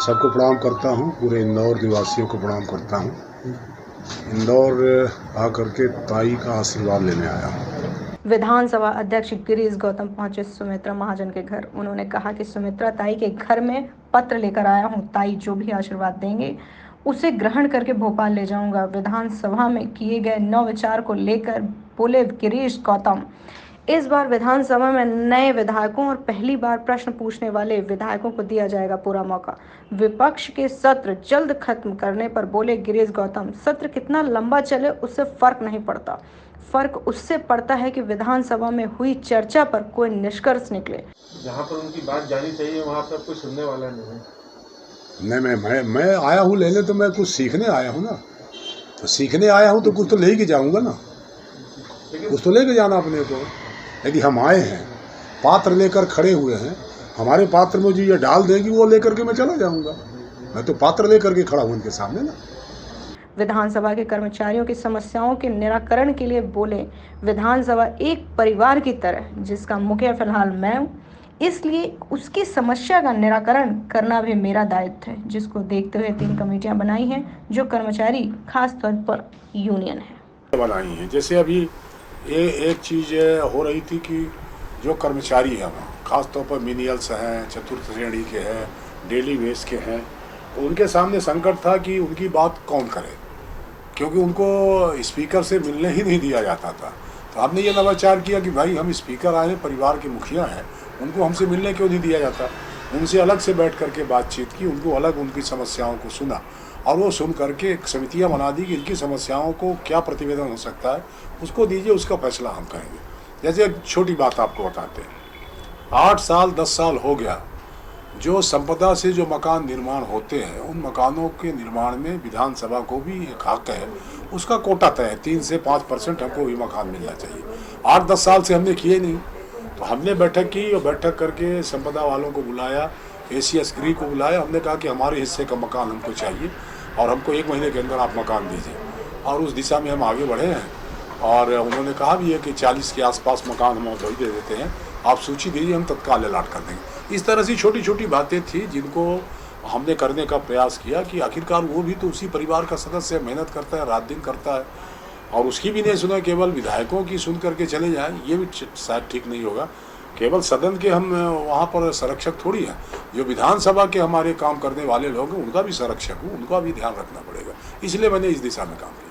सबको प्रणाम करता हूँ, पूरे इंदौर निवासियों को प्रणाम करता हूँ। इंदौर आकर के ताई का आशीर्वाद लेने आया हूँ। विधानसभा अध्यक्ष गिरीश गौतम पहुंचे सुमित्रा महाजन के घर। उन्होंने कहा कि सुमित्रा ताई के घर में पत्र लेकर आया हूं। ताई जो भी आशीर्वाद देंगे उसे ग्रहण करके भोपाल ले जाऊंगा। विधानसभा में किए गए नवविचार को लेकर बोले गिरीश गौतम। इस बार विधानसभा में नए विधायकों और पहली बार प्रश्न पूछने वाले विधायकों को दिया जाएगा पूरा मौका। विपक्ष के सत्र जल्द खत्म करने पर बोले गिरीश गौतम, सत्र कितना लंबा चले उससे फर्क नहीं पड़ता, फर्क उससे पड़ता है कि विधानसभा में हुई चर्चा पर कोई निष्कर्ष निकले। जहाँ पर उनकी बात जानी चाहिए वहाँ पर कोई सुनने वाला नहीं है। नहीं, मैं आया हूँ लेने, तो मैं कुछ सीखने आया हूँ ना। तो सीखने आया हूँ तो कुछ तो ले के जाऊँगा ना, कुछ तो लेके जाना अपने को। यदि हम आए हैं, पात्र लेकर खड़े हुए हैं, हमारे पात्र में जो ये डाल देगी वो लेकर के मैं चला जाऊँगा। मैं तो पात्र लेकर के खड़ा हूँ उनके सामने ना। विधानसभा के कर्मचारियों की समस्याओं के निराकरण के लिए बोले, विधानसभा एक परिवार की तरह जिसका मुखिया फिलहाल मैं हूँ, इसलिए उसकी समस्या का निराकरण करना भी मेरा दायित्व है, जिसको देखते हुए 3 कमेटियां बनाई हैं जो कर्मचारी खास तौर पर यूनियन है बनाई हैं। जैसे अभी एक चीज़ हो रही थी कि जो कर्मचारी हैं खास तौर पर मिनियल्स हैं, चतुर्थ श्रेणी के हैं, डेली वेज के हैं, उनके सामने संकट था कि उनकी बात कौन करे, क्योंकि उनको स्पीकर से मिलने ही नहीं दिया जाता था। तो हमने ये नवाचार किया कि भाई हम स्पीकर आए, परिवार के मुखिया हैं, उनको हमसे मिलने क्यों नहीं दिया जाता। उनसे अलग से बैठ करके बातचीत की, उनको अलग उनकी समस्याओं को सुना और वो सुन करके एक समितियाँ बना दी कि इनकी समस्याओं को क्या प्रतिवेदन हो सकता है, उसको दीजिए, उसका फैसला हम करेंगे। जैसे एक छोटी बात आपको बताते हैं, 8 साल 10 साल हो गया, जो संपदा से जो मकान निर्माण होते हैं उन मकानों के निर्माण में विधानसभा को भी एक हक है, उसका कोटा तय है, 3 से 5% हमको भी मकान मिलना चाहिए। 8-10 साल से हमने किए नहीं, तो हमने बैठक की और बैठक करके संपदा वालों को बुलाया, एसीएस गृह को बुलाया। हमने कहा कि हमारे हिस्से का मकान हमको चाहिए और हमको 1 महीने के अंदर आप मकान दीजिए, और उस दिशा में हम आगे बढ़े हैं। और उन्होंने कहा भी है कि 40 के आसपास मकान हम ऑलरेडी दे देते हैं, आप सूची दीजिए, हम तत्काल अलाट कर देंगे। इस तरह से छोटी छोटी बातें थी जिनको हमने करने का प्रयास किया कि आखिरकार वो भी तो उसी परिवार का सदस्य, मेहनत करता है, रात दिन करता है, और उसकी भी नहीं सुना, केवल विधायकों की सुन करके चले जाएं, ये भी शायद ठीक नहीं होगा। केवल सदन के हम वहाँ पर संरक्षक थोड़ी हैं, जो विधानसभा के हमारे काम करने वाले लोग हैं उनका भी संरक्षक हूँ, उनका भी ध्यान रखना पड़ेगा। इसलिए मैंने इस दिशा में काम किया।